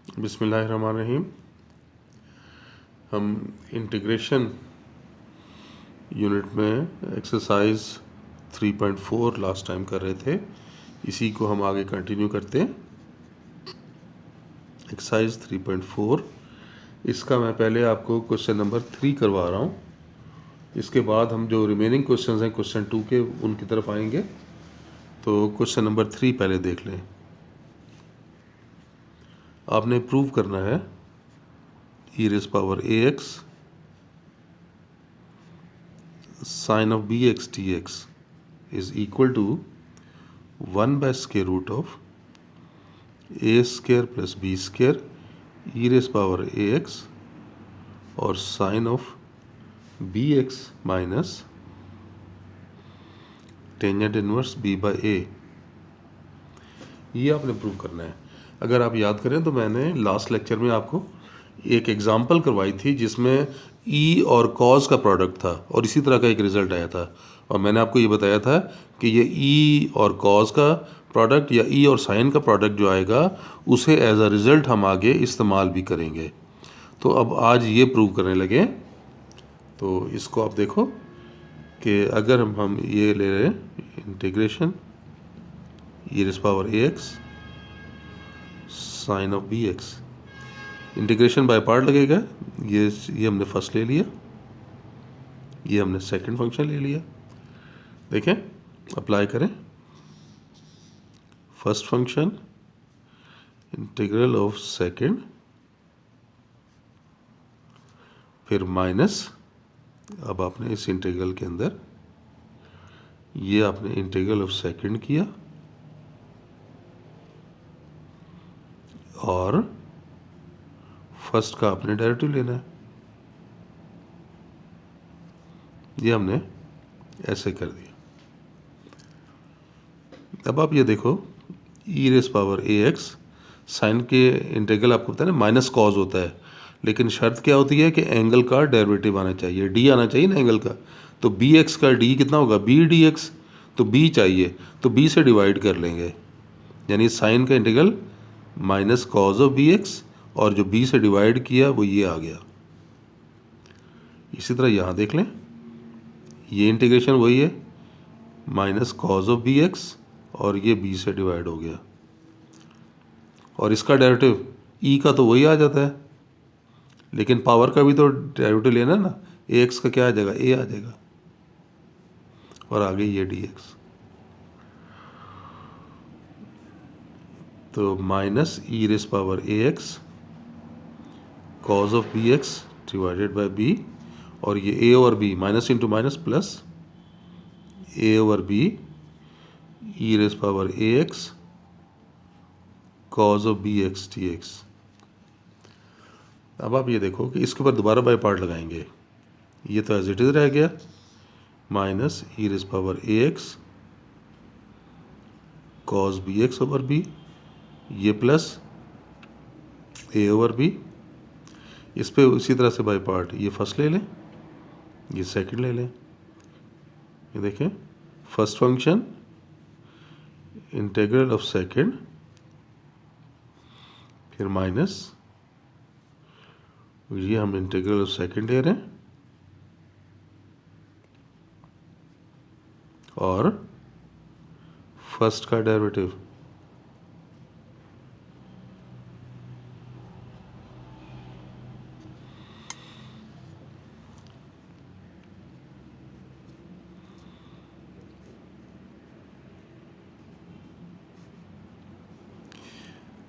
बिस्मिल्लाहिर्रहमानिर्रहीम। हम integration unit में एक्सरसाइज 3.4 लास्ट टाइम कर रहे थे, इसी को हम आगे कंटिन्यू करते हैं। एक्सरसाइज 3.4, इसका मैं पहले आपको क्वेश्चन नंबर 3 करवा रहा हूँ। इसके बाद हम जो रिमेनिंग क्वेश्चंस हैं क्वेश्चन 2 के, उनकी तरफ आएंगे। तो क्वेश्चन नंबर 3 पहले देख लें। आपने प्रूव करना है e⁻ax sin of bx dx is equal to 1 by square root of a square plus b square e⁻ax और sin of bx minus tangent inverse b by a, ये आपने प्रूव करना है। अगर आप याद करें तो मैंने लास्ट लेक्चर में आपको एक एग्जांपल करवाई थी जिसमें e और cos का प्रोडक्ट था और इसी तरह का एक रिज़ल्ट आया था, और मैंने आपको ये बताया था कि ये e और cos का प्रोडक्ट या e और sin का प्रोडक्ट जो आएगा उसे एज अ रिज़ल्ट हम आगे इस्तेमाल भी करेंगे। तो अब आज ये प्रूव करने लगे। तो इसको आप देखो कि अगर हम ये ले रहे हैं integration e⁻ax sin of bx, integration by part लगेगा। ये हमने फर्स्ट ले लिया, ये हमने सेकंड फंक्शन ले लिया। देखें, अप्लाई करें। First function integral of second, फिर माइनस, अब आपने इस इंटीग्रल के अंदर ये आपने इंटीग्रल ऑफ सेकंड किया और फर्स्ट का आपने डेरिवेटिव लेना है। ये हमने ऐसे कर दिया। अब आप ये देखो, e⁻ax साइन के इंटीग्रल आपको पता है ना माइनस कॉज होता है, लेकिन शर्त क्या होती है कि एंगल का डेरिवेटिव आना चाहिए, d आना चाहिए ना एंगल का। तो bx का d कितना होगा, b dx, तो b चाहिए तो b से डिवाइड कर लेंगे, यानी साइन का integral minus cos of bx, और जो b से डिवाइड किया वो ये आ गया। इसी तरह यहाँ देख लें, ये इंटीग्रेशन वही है, माइनस कॉज ऑफ bx और ये b से डिवाइड हो गया, और इसका डेरिवेटिव e का तो वही आ जाता है, लेकिन पावर का भी तो डेरिवेटिव लेना है ना। ax का क्या आ जाएगा, a आ जाएगा, और आगे ये dx। तो minus e⁻ax cause of bx divided by b, और ये a over b, minus into minus plus a over b e⁻ax cause of bx dx। अब आप ये देखो कि इसके ऊपर दोबारा बाय पार्ट लगाएंगे। ये तो एज इट इज रह गया, minus e⁻ax cause bx over b, ये प्लस a ओवर b। इस पे उसी तरह से बाय पार्ट, ये फर्स्ट ले लें, ये सेकंड ले लें। ये देखें, first function integral of second, फिर माइनस, ये हम इंटीग्रल ऑफ सेकंड ले रहे हैं, और फर्स्ट का derivative,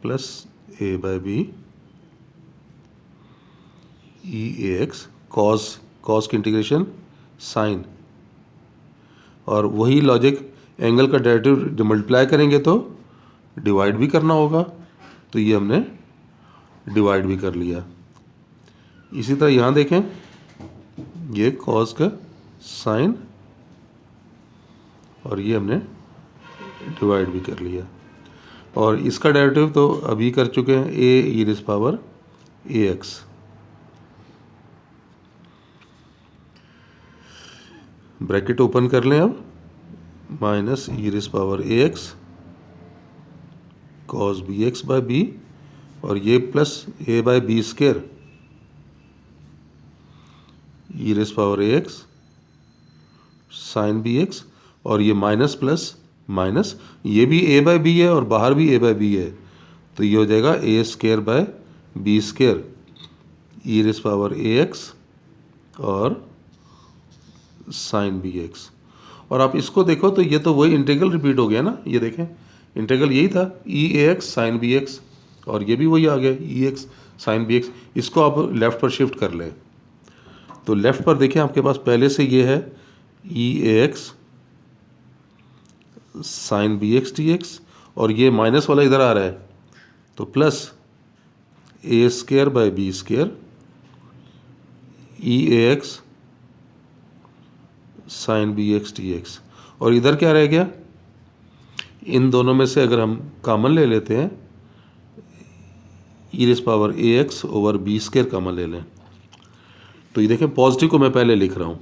plus a by b e⁻ax cos की इंटीग्रेशन साइन, और वही लॉजिक, एंगल का डेरिवेटिव जब मल्टीप्लाई करेंगे तो डिवाइड भी करना होगा, तो ये हमने डिवाइड भी कर लिया। इसी तरह यहाँ देखें, ये कॉस का साइन, और ये हमने डिवाइड भी कर लिया, और इसका डेरिवेटिव तो अभी कर चुके हैं, a⁻ax। ब्रैकेट ओपन कर लें अब, minus e⁻ax cos bx by b, और ये plus A by B square E raise power A x sine B x, और ये माइनस प्लस माइनस, ये भी ए बाय बी है और बाहर भी ए बाय बी है, तो ये हो जाएगा a square by B square E raise power A x और साइन बी एक्स। और आप इसको देखो तो ये तो वही इंटीग्रल रिपीट हो गया ना, ये देखें इंटीग्रल यही था ई ए एक्स साइन बी एक्स, और ये भी वही आ गया ई एक्स साइन बी एक्स। इसको आप लेफ़्ट पर शिफ्ट कर लें तो लेफ़्ट पर देखें आपके पास पहले से ये है ई ए x sine B x D x, और ये माइनस वाला इधर आ रहा है तो plus A square by B square E A x sine B x D x. और इधर क्या रह गया, इन दोनों में से अगर हम कॉमन ले लेते हैं ई रेस पावर ए x over B square common ले लें, तो ये देखें पॉजिटिव को मैं पहले लिख रहा हूँ,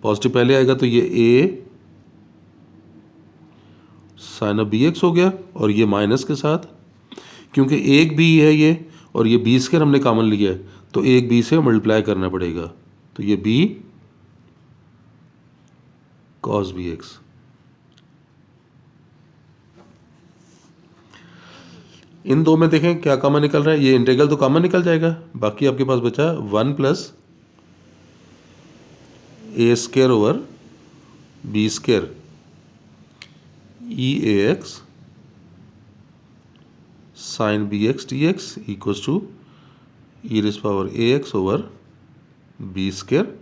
पॉजिटिव पहले आएगा तो ये ए साइन ऑफ बी एक्स हो गया, और ये माइनस के साथ क्योंकि एक बी है ये और ये बी स्क्वायर हमने कॉमन लिया है तो एक बी से मल्टीप्लाई करना पड़ेगा, तो ये बी कॉस बी एक्स। इन दो में देखें क्या कॉमन निकल रहा है, ये इंटीग्रल तो कॉमन निकल जाएगा, बाकी आपके पास बचा 1 plus A square over B square E A x sine B x D x equals to E raise power A x over B square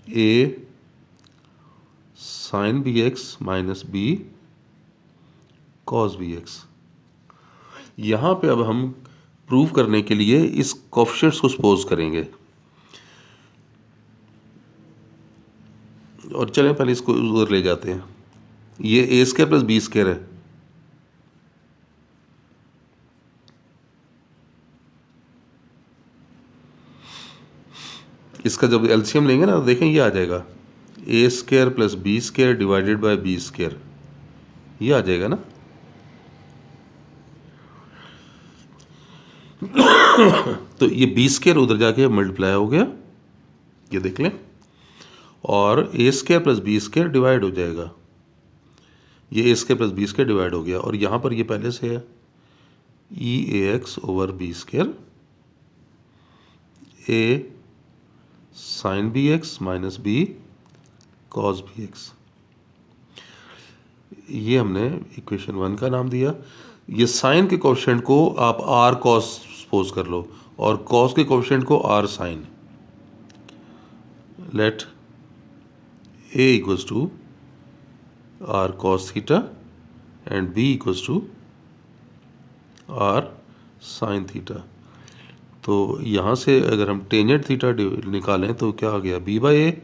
A sine B x minus B cos B X. यहाँ पे अब हम prove करने के लिए इस coefficients को suppose करेंगे, और चलें पहले इसको उधर ले जाते हैं। ये a square plus B square है, इसका जब एलसीएम लेंगे ना तो देखें ये आ जाएगा a square plus B square divided by B square, ये आ जाएगा ना। तो ये बी स्क्वायर उधर जाके मल्टीप्लाई हो गया, ये देख लें, और a square plus B square divide हो जाएगा, ये a square plus B square divide हो गया, और यहाँ पर ये पहले से है ई ए एक्स ओवर बी स्क्वायर ए sine B x minus B cos B x. ये हमने इक्वेशन 1 का नाम दिया। ये साइन के कोएफिशिएंट को आप आर कॉस सपोज कर लो और कॉस के कोएफिशिएंट को R sine. Let A equals to R cos theta and B equals to R sine theta. तो यहाँ से अगर हम टेंजेंट थीटा निकालें तो क्या आ गया बी बाई ए,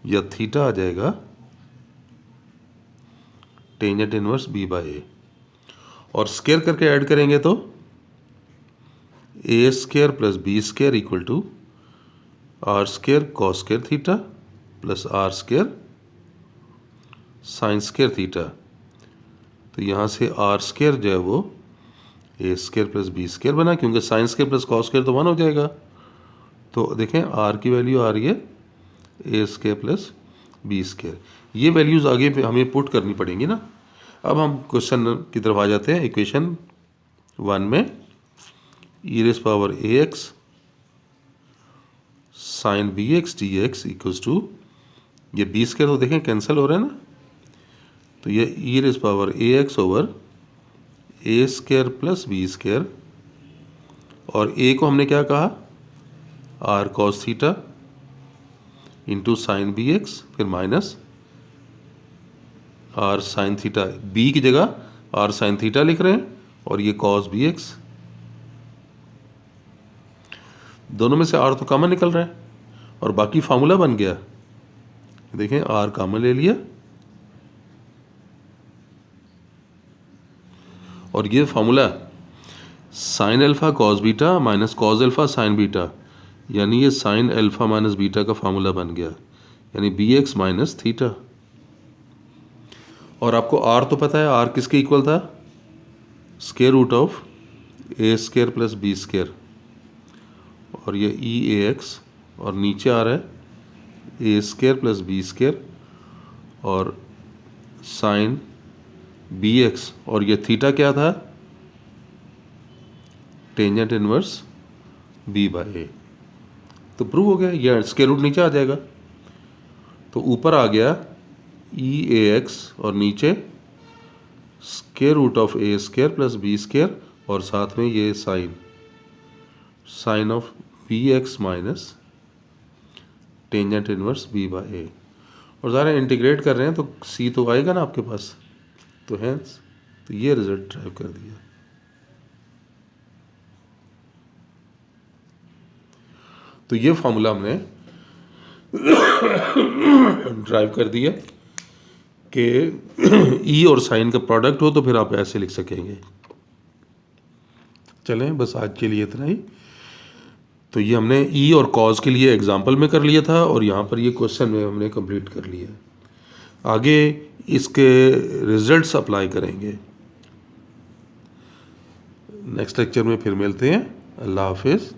या थीटा आ जाएगा tangent inverse b by a, और स्क्वायर करके ऐड करेंगे तो a square plus B square equal to r square cos square theta plus r square sine square theta. तो यहाँ से आर स्क्वायर जो है वो a square plus B square बना, क्योंकि sine square plus cos square तो 1 हो जाएगा। तो देखें आर की वैल्यू आ रही है ए स्क्वायर प्लस बी स्क्वायर। ये वैल्यूज़ आगे पे हमें पुट करनी पड़ेंगी ना। अब हम क्वेश्चन की तरफ आ जाते हैं। इक्वेशन 1 में e raise power A x sine B x D x equals to, ये बी स्क्वायर तो देखें कैंसिल हो रहा है ना, तो ये e raise power A x over a square plus B square, और ए को हमने क्या कहा r cos theta into sine B x, फिर minus r sine theta, b की जगह आर साइन थीटा लिख रहे हैं, और ये कॉस बी एक्स। दोनों में से आर तो कॉमन निकल रहा है और बाकी फार्मूला बन गया। देखें आर कॉमन ले लिया और ये formula sine alpha cos beta minus cos alpha sign beta, यानी ये साइन अल्फा माइनस बीटा का फार्मूला बन गया, यानी बी एक्स माइनस थीटा। और आपको आर तो पता है, आर किसके इक्वल था square root of A square plus B square, और ये ई ए एक्स, और नीचे आ रहा है ए स्क्वायर प्लस बी स्क्वायर और साइन बी एक्स, और ये थीटा क्या था, टेंजेंट इनवर्स बी बाई ए। तो प्रूव हो गया, ये स्क्वायर रूट नीचे आ जाएगा, तो ऊपर आ गया ई ए एक्स और नीचे square root of A square plus B square, और साथ में ये sine of b x minus tangent inverse b by a. और ज़रा इंटीग्रेट कर रहे हैं तो सी तो आएगा ना आपके पास, तो हैंस तो ये रिजल्ट ड्राइव कर दिया। तो ये फॉर्मूला हमने ड्राइव कर दिया कि ई और साइन का प्रोडक्ट हो तो फिर आप ऐसे लिख सकेंगे। चलें, बस आज के लिए इतना ही। तो ये हमने ई और कॉज के लिए एग्जाम्पल में कर लिया था, और यहाँ पर ये क्वेश्चन में हमने कंप्लीट कर लिया। आगे इसके रिजल्ट्स अप्लाई करेंगे। नेक्स्ट लेक्चर में फिर मिलते हैं। अल्लाह हाफिज़।